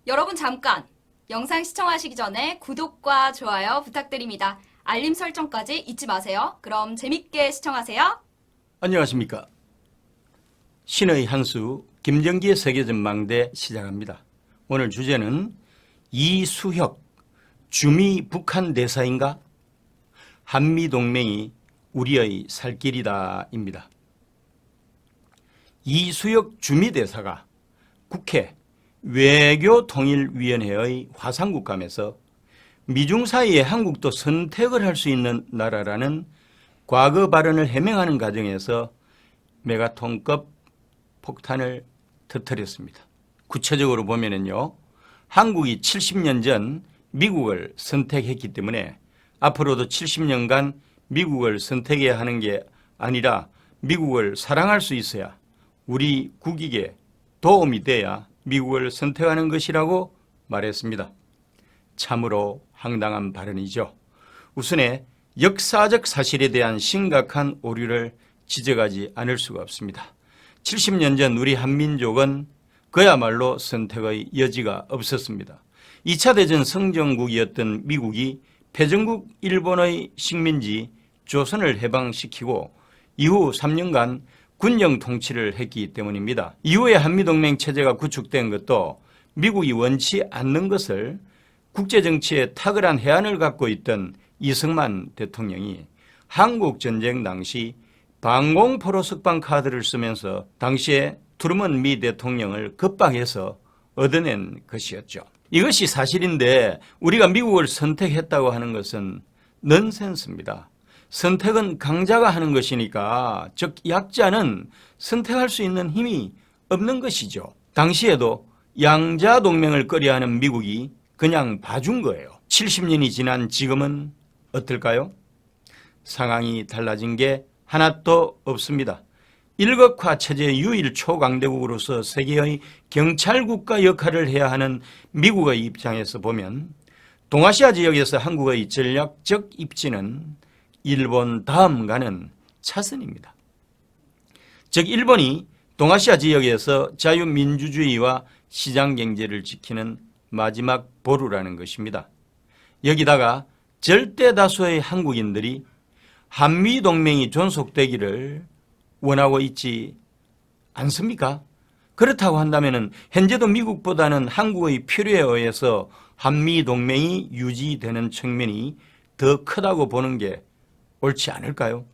여러분 잠깐! 영상 시청하시기 전에 구독과 좋아요 부탁드립니다. 알림 설정까지 잊지 마세요. 그럼 재밌게 시청하세요. 안녕하십니까. 신의 한수 김정기의 세계전망대 시작합니다. 오늘 주제는 이수혁 주미 북한 대사인가? 한미동맹이 우리의 살길이다 입니다. 이수혁 주미 대사가 국회 외교통일위원회의 화상국감에서 미중 사이에 한국도 선택을 할 수 있는 나라라는 과거 발언을 해명하는 과정에서 메가톤급 폭탄을 터뜨렸습니다. 구체적으로 보면은요, 한국이 70년 전 미국을 선택했기 때문에 앞으로도 70년간 미국을 선택해야 하는 게 아니라 미국을 사랑할 수 있어야, 우리 국익에 도움이 돼야 미국을 선택하는 것이라고 말했습니다. 참으로 황당한 발언이죠. 우선에 역사적 사실에 대한 심각한 오류를 지적하지 않을 수가 없습니다. 70년 전 우리 한민족은 그야말로 선택의 여지가 없었습니다. 2차 대전 성전국이었던 미국이 패전국 일본의 식민지 조선을 해방시키고 이후 3년간 군정 통치를 했기 때문입니다. 이후에 한미동맹 체제가 구축된 것도 미국이 원치 않는 것을 국제정치에 탁월한 해안을 갖고 있던 이승만 대통령이 한국전쟁 당시 방공포로 석방 카드를 쓰면서 당시에 트루먼 미 대통령을 겁박해서 얻어낸 것이었죠. 이것이 사실인데 우리가 미국을 선택했다고 하는 것은 넌센스입니다. 선택은 강자가 하는 것이니까, 즉 약자는 선택할 수 있는 힘이 없는 것이죠. 당시에도 양자 동맹을 꺼려하는 미국이 그냥 봐준 거예요. 70년이 지난 지금은 어떨까요? 상황이 달라진 게 하나도 없습니다. 일극화 체제의 유일 초강대국으로서 세계의 경찰국가 역할을 해야 하는 미국의 입장에서 보면 동아시아 지역에서 한국의 전략적 입지는 일본 다음 가는 차선입니다. 즉 일본이 동아시아 지역에서 자유민주주의와 시장경제를 지키는 마지막 보루라는 것입니다. 여기다가 절대 다수의 한국인들이 한미동맹이 존속되기를 원하고 있지 않습니까? 그렇다고 한다면 현재도 미국보다는 한국의 필요에 의해서 한미동맹이 유지되는 측면이 더 크다고 보는 게 옳지 않을까요?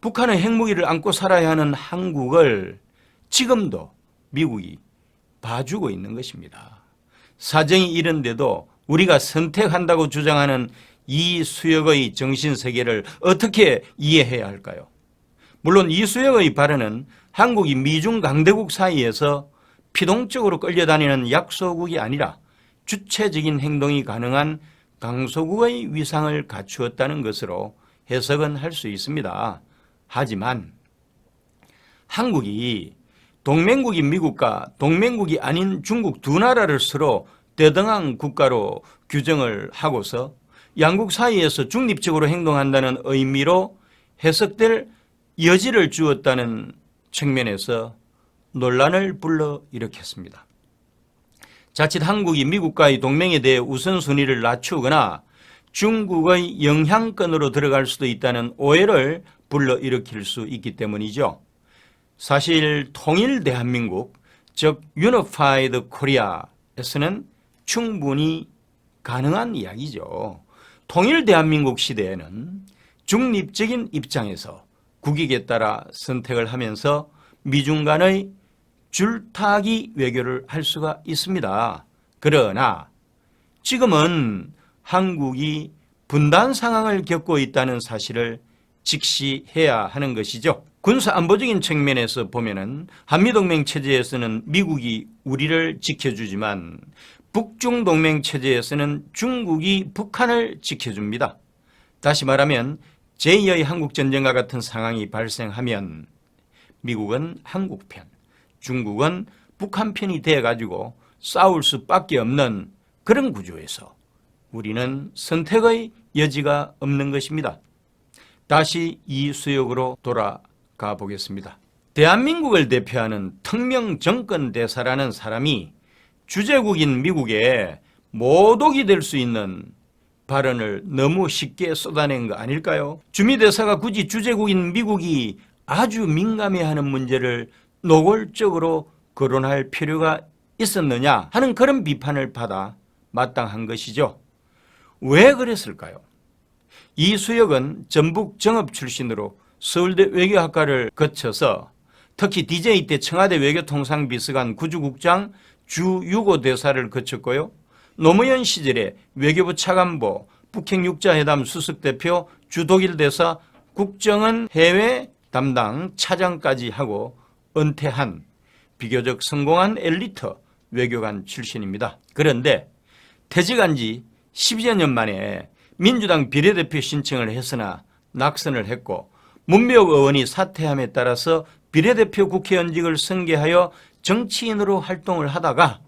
북한의 핵무기를 안고 살아야 하는 한국을 지금도 미국이 봐주고 있는 것입니다. 사정이 이런데도 우리가 선택한다고 주장하는 이수혁의 정신세계를 어떻게 이해해야 할까요? 물론 이수혁의 발언은 한국이 미중 강대국 사이에서 피동적으로 끌려다니는 약소국이 아니라 주체적인 행동이 가능한 강소국의 위상을 갖추었다는 것으로 해석은 할 수 있습니다. 하지만 한국이 동맹국인 미국과 동맹국이 아닌 중국 두 나라를 서로 대등한 국가로 규정을 하고서 양국 사이에서 중립적으로 행동한다는 의미로 해석될 여지를 주었다는 측면에서 논란을 불러일으켰습니다. 자칫 한국이 미국과의 동맹에 대해 우선순위를 낮추거나 중국의 영향권으로 들어갈 수도 있다는 오해를 불러일으킬 수 있기 때문이죠. 사실 통일 대한민국, 즉 Unified Korea에서는 충분히 가능한 이야기죠. 통일 대한민국 시대에는 중립적인 입장에서 국익에 따라 선택을 하면서 미중 간의 줄타기 외교를 할 수가 있습니다. 그러나 지금은 한국이 분단 상황을 겪고 있다는 사실을 직시해야 하는 것이죠. 군사안보적인 측면에서 보면은 한미동맹 체제에서는 미국이 우리를 지켜주지만 북중동맹 체제에서는 중국이 북한을 지켜줍니다. 다시 말하면 제2의 한국전쟁과 같은 상황이 발생하면 미국은 한국 편, 중국은 북한 편이 돼가지고 싸울 수밖에 없는 그런 구조에서 우리는 선택의 여지가 없는 것입니다. 다시 이수혁으로 돌아가 보겠습니다. 대한민국을 대표하는 특명 정권 대사라는 사람이 주재국인 미국에 모독이 될 수 있는 발언을 너무 쉽게 쏟아낸 거 아닐까요? 주미대사가 굳이 주재국인 미국이 아주 민감해하는 문제를 노골적으로 거론할 필요가 있었느냐 하는 그런 비판을 받아 마땅한 것이죠. 왜 그랬을까요? 이수혁은 전북 정읍 출신으로 서울대 외교학과를 거쳐서 특히 DJ 때 청와대 외교통상비서관 구주국장 주유고 대사를 거쳤고요. 노무현 시절에 외교부 차관보, 북핵육자회담 수석대표, 주독일 대사, 국정원 해외 담당 차장까지 하고 은퇴한 비교적 성공한 엘리트 외교관 출신입니다. 그런데 퇴직한 지 12여 년 만에 민주당 비례대표 신청을 했으나 낙선을 했고 문미옥 의원이 사퇴함에 따라서 비례대표 국회의원직을 승계하여 정치인으로 활동을 하다가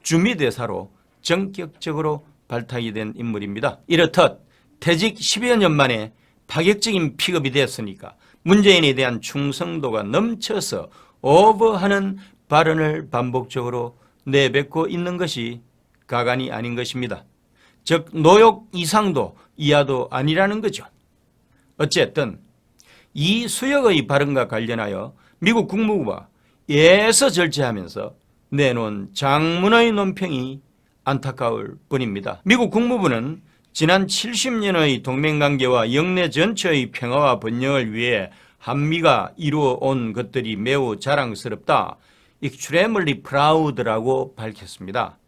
주미대사로 전격적으로 발탁이 된 인물입니다. 이렇듯 퇴직 10여 년 만에 파격적인 픽업이 됐으니까 문재인에 대한 충성도가 넘쳐서 오버하는 발언을 반복적으로 내뱉고 있는 것이 가관이 아닌 것입니다. 즉 노욕 이상도 이하도 아니라는 거죠. 어쨌든 이수혁의 발언과 관련하여 미국 국무부가 예서 절차하면서 내놓은 장문의 논평이 안타까울 뿐입니다. 미국 국무부는 지난 70년의 동맹관계와 영내 전체의 평화와 번영을 위해 한미가 이루어온 것들이 매우 자랑스럽다. extremely proud라고 밝혔습니다.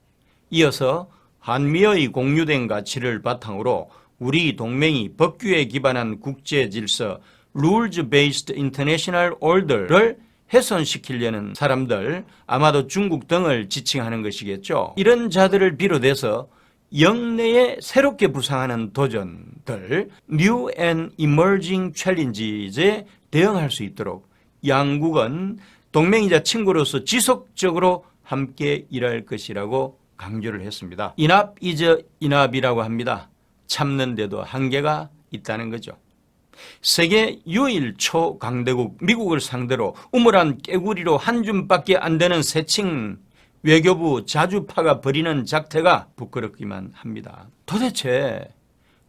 이어서 한미의 공유된 가치를 바탕으로 우리 동맹이 법규에 기반한 국제 질서 rules-based international order를 훼손시키려는 사람들, 아마도 중국 등을 지칭하는 것이겠죠. 이런 자들을 비롯해서 영내에 새롭게 부상하는 도전들, new and emerging challenges에 대응할 수 있도록 양국은 동맹이자 친구로서 지속적으로 함께 일할 것이라고 강조를 했습니다. Enough is enough이라고 합니다. 참는 데도 한계가 있다는 거죠. 세계 유일 초강대국 미국을 상대로 우물한 깨구리로 한 줌밖에 안 되는 새칭 외교부 자주파가 벌이는 작태가 부끄럽기만 합니다. 도대체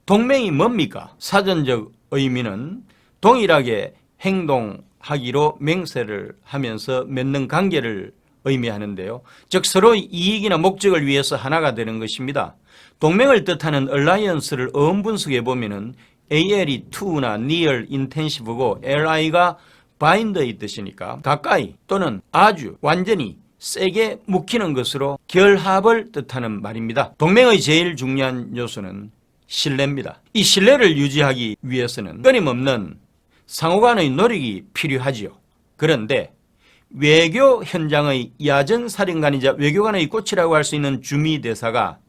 동맹이 뭡니까? 사전적 의미는 동일하게 행동하기로 맹세를 하면서 맺는 관계를 의미하는데요. 즉 서로의 이익이나 목적을 위해서 하나가 되는 것입니다. 동맹을 뜻하는 alliance를 어원 분석해 보면은 AL이 to나 near, intensive고 LI가 bind의 뜻이니까 가까이 또는 아주 완전히 세게 묶이는 것으로 결합을 뜻하는 말입니다. 동맹의 제일 중요한 요소는 신뢰입니다. 이 신뢰를 유지하기 위해서는 끊임없는 상호간의 노력이 필요하지요. 그런데 외교 현장의 야전사령관이자 외교관의 꽃이라고 할 수 있는 주미대사가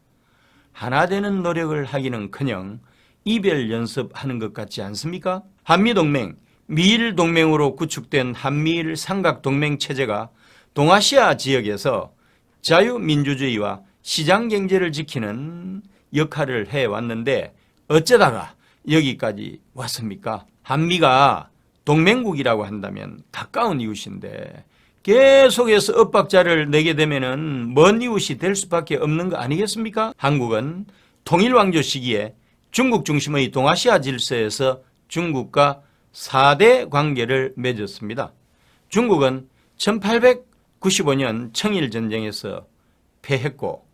하나 되는 노력을 하기는커녕 이별 연습하는 것 같지 않습니까? 한미동맹, 미일동맹으로 구축된 한미일 삼각동맹체제가 동아시아 지역에서 자유민주주의와 시장경제를 지키는 역할을 해왔는데 어쩌다가 여기까지 왔습니까? 한미가 동맹국이라고 한다면 가까운 이웃인데 계속해서 엇박자를 내게 되면은 먼 이웃이 될 수밖에 없는 거 아니겠습니까? 한국은 통일왕조 시기에 중국 중심의 동아시아 질서에서 중국과 4대 관계를 맺었습니다. 중국은 1895년 청일전쟁에서 패했고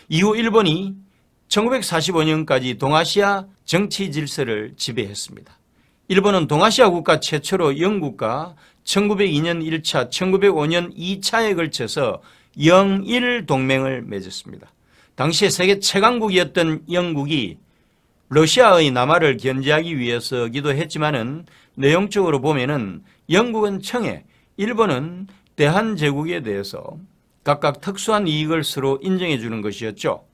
이후 일본이 1945년까지 동아시아 정치 질서를 지배했습니다. 일본은 동아시아 국가 최초로 영국과 1902년 1차, 1905년 2차에 걸쳐서 영일 동맹을 맺었습니다. 당시에 세계 최강국이었던 영국이 러시아의 남하를 견제하기 위해서기도 했지만은 내용적으로 보면은 영국은 청해, 일본은 대한제국에 대해서 각각 특수한 이익을 서로 인정해 주는 것이었죠.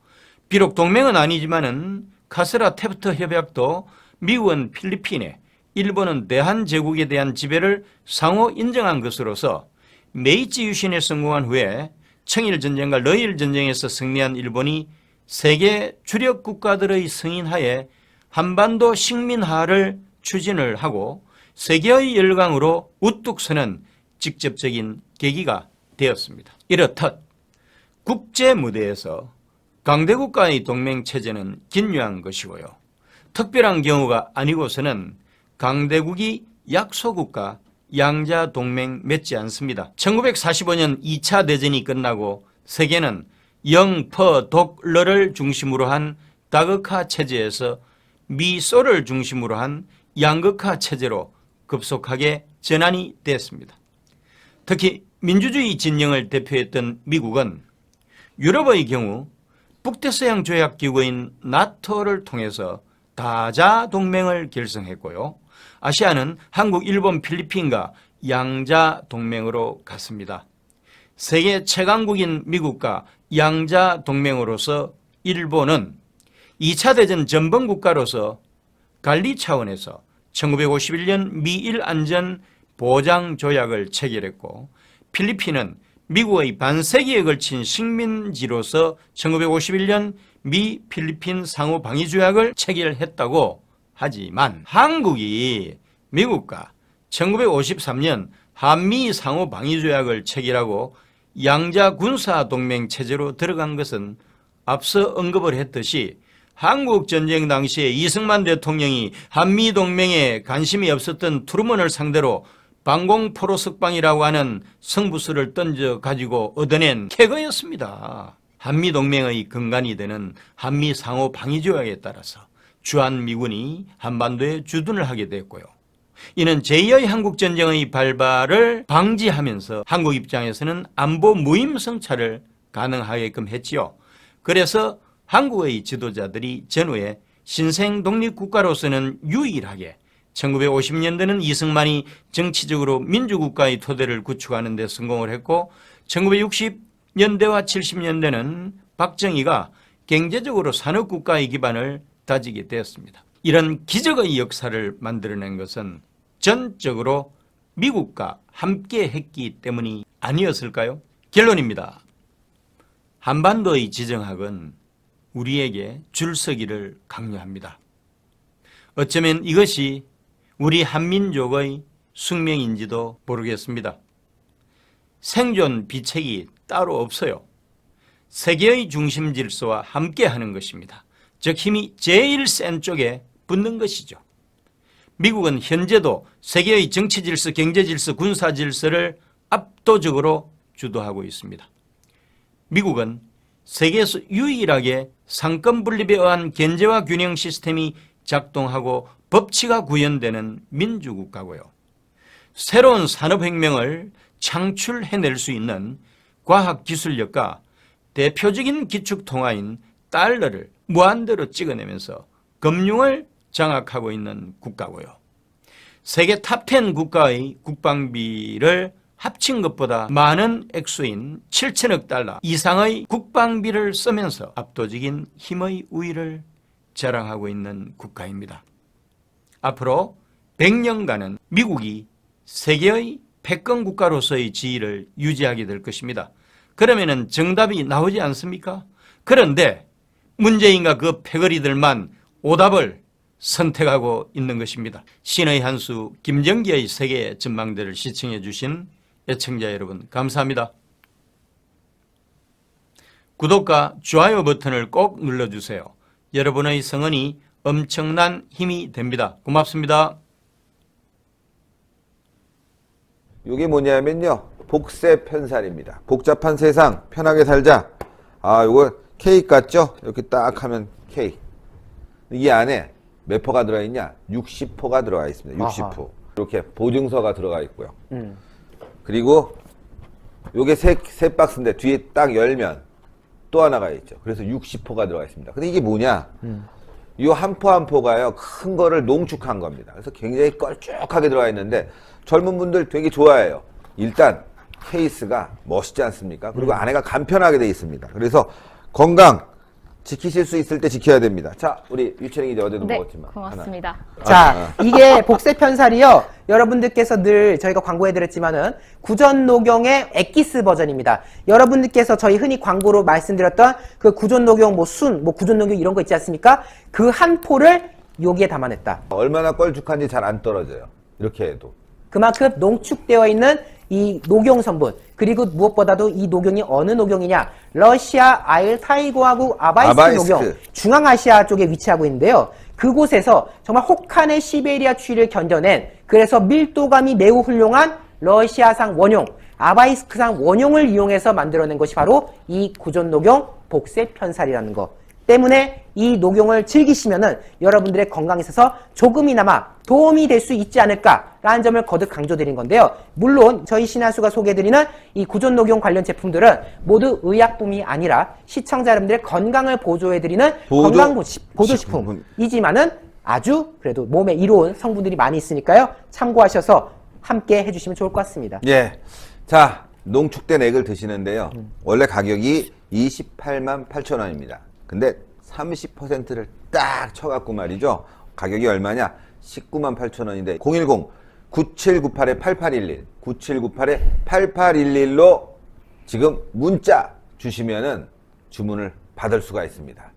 비록 동맹은 아니지만은 카스라 테프트 협약도 미국은 필리핀에, 일본은 대한제국에 대한 지배를 상호 인정한 것으로서 메이지 유신에 성공한 후에 청일전쟁과 러일전쟁에서 승리한 일본이 세계 주력 국가들의 승인하에 한반도 식민화를 추진을 하고 세계의 열강으로 우뚝 서는 직접적인 계기가 되었습니다. 이렇듯 국제 무대에서 강대국과의 동맹 체제는 긴유한 것이고요. 특별한 경우가 아니고서는 강대국이 약소국과 양자 동맹 맺지 않습니다. 1945년 2차 대전이 끝나고 세계는 영, 퍼, 독, 러를 중심으로 한 다극화 체제에서 미, 소를 중심으로 한 양극화 체제로 급속하게 전환이 됐습니다. 특히 민주주의 진영을 대표했던 미국은 유럽의 경우 북대서양 조약기구인 나토를 통해서 다자 동맹을 결성했고요. 아시아는 한국, 일본, 필리핀과 양자 동맹으로 갔습니다. 세계 최강국인 미국과 양자 동맹으로서 일본은 2차 대전 전범 국가로서 관리 차원에서 1951년 미일 안전 보장 조약을 체결했고, 필리핀은 미국의 반세기에 걸친 식민지로서 1951년 미 필리핀 상호 방위 조약을 체결했다고 하지만 한국이 미국과 1953년 한미 상호 방위 조약을 체결하고 양자 군사 동맹 체제로 들어간 것은 앞서 언급을 했듯이 한국 전쟁 당시에 이승만 대통령이 한미 동맹에 관심이 없었던 트루먼을 상대로 방공포로 석방이라고 하는 성부수를 던져 가지고 얻어낸 캐거였습니다. 한미 동맹의 근간이 되는 한미 상호 방위 조약에 따라서 주한미군이 한반도에 주둔을 하게 됐고요. 이는 제2의 한국전쟁의 발발을 방지하면서 한국 입장에서는 안보 무임승차를 가능하게끔 했지요. 그래서 한국의 지도자들이 전후에 신생 독립국가로서는 유일하게 1950년대는 이승만이 정치적으로 민주국가의 토대를 구축하는 데 성공을 했고, 1960년대와 70년대는 박정희가 경제적으로 산업국가의 기반을 다지게 되었습니다. 이런 기적의 역사를 만들어낸 것은 전적으로 미국과 함께 했기 때문이 아니었을까요? 결론입니다. 한반도의 지정학은 우리에게 줄서기를 강요합니다. 어쩌면 이것이 우리 한민족의 숙명인지도 모르겠습니다. 생존 비책이 따로 없어요. 세계의 중심 질서와 함께하는 것입니다. 즉 힘이 제일 센 쪽에 붙는 것이죠. 미국은 현재도 세계의 정치 질서, 경제 질서, 군사 질서를 압도적으로 주도하고 있습니다. 미국은 세계에서 유일하게 상권 분립에 의한 견제와 균형 시스템이 작동하고 법치가 구현되는 민주국가고요. 새로운 산업혁명을 창출해낼 수 있는 과학기술력과 대표적인 기축통화인 달러를 무한대로 찍어내면서 금융을 장악하고 있는 국가고요. 세계 탑10 국가의 국방비를 합친 것보다 많은 액수인 7천억 달러 이상의 국방비를 쓰면서 압도적인 힘의 우위를 자랑하고 있는 국가입니다. 앞으로 100년간은 미국이 세계의 패권 국가로서의 지위를 유지하게 될 것입니다. 그러면은 정답이 나오지 않습니까? 그런데 문재인과 그 패거리들만 오답을 선택하고 있는 것입니다. 신의 한수 김정기의 세계 전망대를 시청해 주신 애청자 여러분 감사합니다. 구독과 좋아요 버튼을 꼭 눌러주세요. 여러분의 성원이 엄청난 힘이 됩니다. 고맙습니다. 이게 뭐냐면요, 복세 편살입니다. 복잡한 세상 편하게 살자. 요거 케이크 같죠? 이렇게 딱 하면 케이크. 이 안에 몇 포가 들어있냐? 60포가 들어가 있습니다. 60포. 이렇게 보증서가 들어가 있고요. 그리고 요게 세 박스인데 뒤에 딱 열면 또 하나가 있죠. 그래서 60포가 들어가 있습니다. 근데 이게 뭐냐? 이 한 포 한 포가요, 큰 거를 농축한 겁니다. 그래서 굉장히 걸쭉하게 들어가 있는데 젊은 분들 되게 좋아해요. 일단 케이스가 멋있지 않습니까? 그리고 안에가 간편하게 돼 있습니다. 그래서 건강 지키실 수 있을 때 지켜야 됩니다. 자, 우리 유채링이 이제 어제도 네, 먹었지만. 고맙습니다. 자, 이게 복세편살이요. 여러분들께서 늘 저희가 광고해드렸지만은 구전녹용의 엑기스 버전입니다. 여러분들께서 저희 흔히 광고로 말씀드렸던 그 구전녹용 구전녹용 이런 거 있지 않습니까? 그 한 포를 여기에 담아냈다. 얼마나 껄쭉한지 잘 안 떨어져요. 이렇게 해도. 그만큼 농축되어 있는 이 녹용 성분, 그리고 무엇보다도 이 녹용이 어느 녹용이냐? 러시아 알타이고화국 아바이스크 녹용, 중앙아시아 쪽에 위치하고 있는데요. 그곳에서 정말 혹한의 시베리아 추위를 견뎌낸, 그래서 밀도감이 매우 훌륭한 러시아산 원용, 아바이스크산 원용을 이용해서 만들어낸 것이 바로 이 구존녹용 복세편살이라는 거. 때문에 이 녹용을 즐기시면은 여러분들의 건강에 있어서 조금이나마 도움이 될 수 있지 않을까라는 점을 거듭 강조드린 건데요. 물론 저희 신한수가 소개해드리는 이 구존녹용 관련 제품들은 모두 의약품이 아니라 시청자 여러분들의 건강을 보조해드리는 건강보조식품이지만은 아주 그래도 몸에 이로운 성분들이 많이 있으니까요. 참고하셔서 함께 해주시면 좋을 것 같습니다. 예. 자, 농축된 액을 드시는데요. 원래 가격이 28만 8천 원입니다. 근데 30%를 딱 쳐갖고 말이죠. 가격이 얼마냐? 19만 8천 원인데 010-9798-8811 9798-8811로 지금 문자 주시면은 주문을 받을 수가 있습니다.